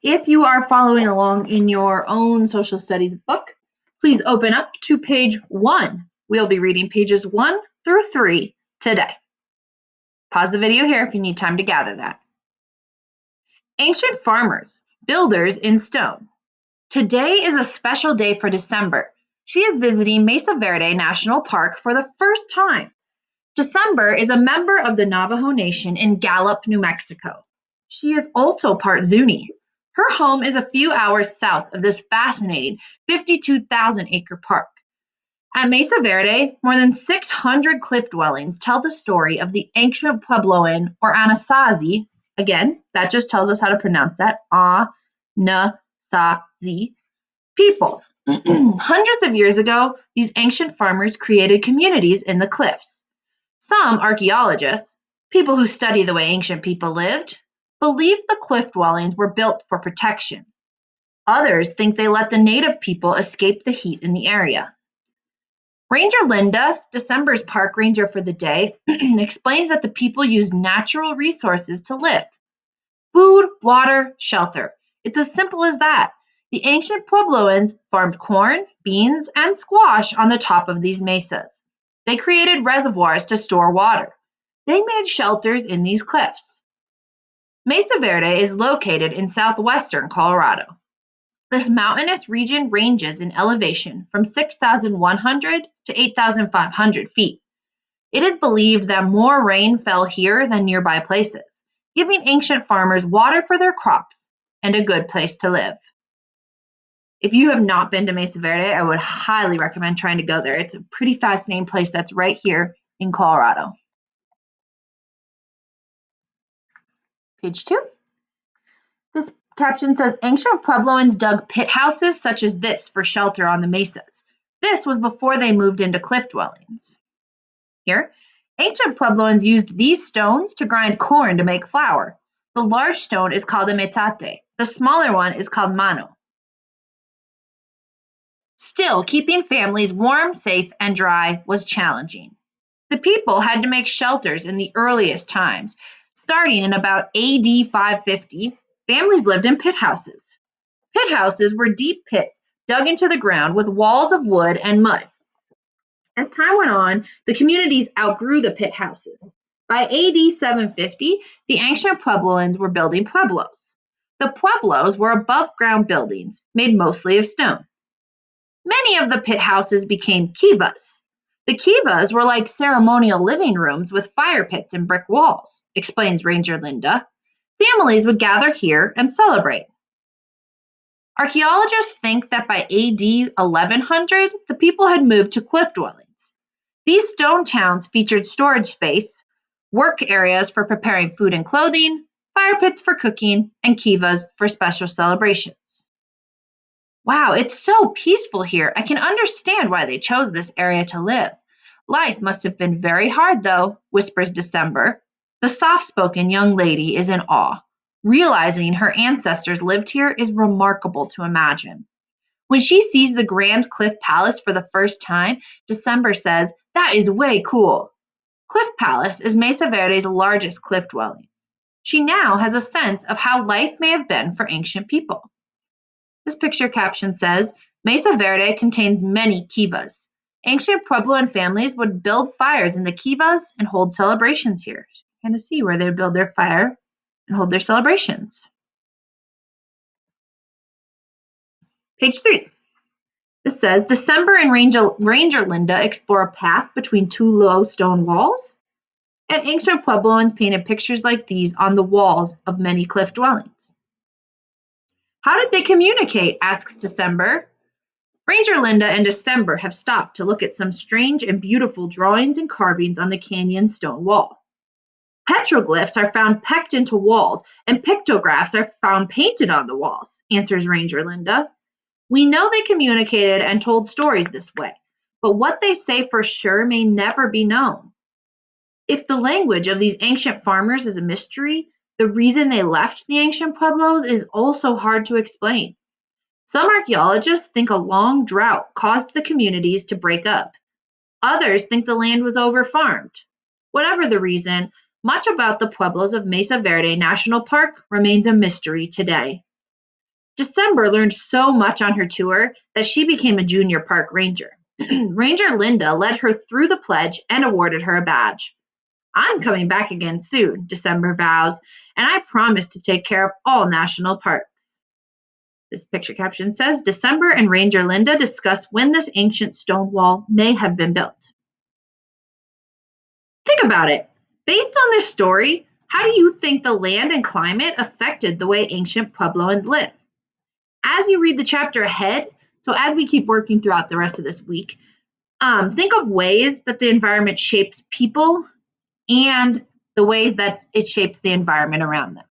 If you are following along in your own social studies book, please open up to page 1. We'll be reading pages 1 through 3 today. Pause the video here if you need time to gather that. Ancient farmers, builders in stone. Today is a special day for December. She is visiting Mesa Verde National Park for the first time. December is a member of the Navajo Nation in Gallup, New Mexico. She is also part Zuni. Her home is a few hours south of this fascinating 52,000-acre park. At Mesa Verde, more than 600 cliff dwellings tell the story of the ancient Puebloan or Anasazi. Again, that just tells us how to pronounce that. Anasazi people. Hundreds of years ago, these ancient farmers created communities in the cliffs. Some archaeologists, people who study the way ancient people lived, believe the cliff dwellings were built for protection. Others think they let the native people escape the heat in the area. Ranger Linda, December's park ranger for the day, explains that the people used natural resources to live. Food, water, shelter. It's as simple as that. The ancient Puebloans farmed corn, beans, and squash on the top of these mesas. They created reservoirs to store water. They made shelters in these cliffs. Mesa Verde is located in southwestern Colorado. This mountainous region ranges in elevation from 6,100 to 8,500 feet. It is believed that more rain fell here than nearby places, giving ancient farmers water for their crops and a good place to live. If you have not been to Mesa Verde, I would highly recommend trying to go there. It's a pretty fascinating place that's right here in Colorado. Page 2. This caption says, ancient Puebloans dug pit houses such as this for shelter on the mesas. This was before they moved into cliff dwellings. Here, ancient Puebloans used these stones to grind corn to make flour. The large stone is called a metate. The smaller one is called mano. Still, keeping families warm, safe, and dry was challenging. The people had to make shelters in the earliest times. Starting in about AD 550, families lived in pit houses. Pit houses were deep pits dug into the ground with walls of wood and mud. As time went on, the communities outgrew the pit houses. By AD 750, the ancient Puebloans were building pueblos. The pueblos were above-ground buildings made mostly of stone. Many of the pit houses became kivas. The kivas were like ceremonial living rooms with fire pits and brick walls, explains Ranger Linda. Families would gather here and celebrate. Archaeologists think that by AD 1100, the people had moved to cliff dwellings. These stone towns featured storage space, work areas for preparing food and clothing, fire pits for cooking, and kivas for special celebrations. Wow, it's so peaceful here. I can understand why they chose this area to live. Life must have been very hard, though, whispers December. The soft-spoken young lady is in awe. Realizing her ancestors lived here is remarkable to imagine. When she sees the Grand Cliff Palace for the first time, December says, "That is way cool." Cliff Palace is Mesa Verde's largest cliff dwelling. She now has a sense of how life may have been for ancient people. This picture caption says, Mesa Verde contains many kivas. Ancient Puebloan families would build fires in the kivas and hold celebrations here. So you kind of see where they would build their fire and hold their celebrations. Page 3. This says, December and Ranger Linda explore a path between two low stone walls. And ancient Puebloans painted pictures like these on the walls of many cliff dwellings. How did they communicate? Asks December. Ranger Linda and December have stopped to look at some strange and beautiful drawings and carvings on the canyon stone wall. Petroglyphs are found pecked into walls, and pictographs are found painted on the walls, answers Ranger Linda. We know they communicated and told stories this way, but what they say for sure may never be known. If the language of these ancient farmers is a mystery, the reason they left the ancient pueblos is also hard to explain. Some archaeologists think a long drought caused the communities to break up. Others think the land was overfarmed. Whatever the reason, much about the pueblos of Mesa Verde National Park remains a mystery today. December learned so much on her tour that she became a junior park ranger. Ranger Linda led her through the pledge and awarded her a badge. I'm coming back again soon, December vows, and I promise to take care of all national parks. This picture caption says December and Ranger Linda discuss when this ancient stone wall may have been built. Think about it. Based on this story, how do you think the land and climate affected the way ancient Puebloans live? As you read the chapter ahead, so as we keep working throughout the rest of this week, think of ways that the environment shapes people and the ways that it shapes the environment around them.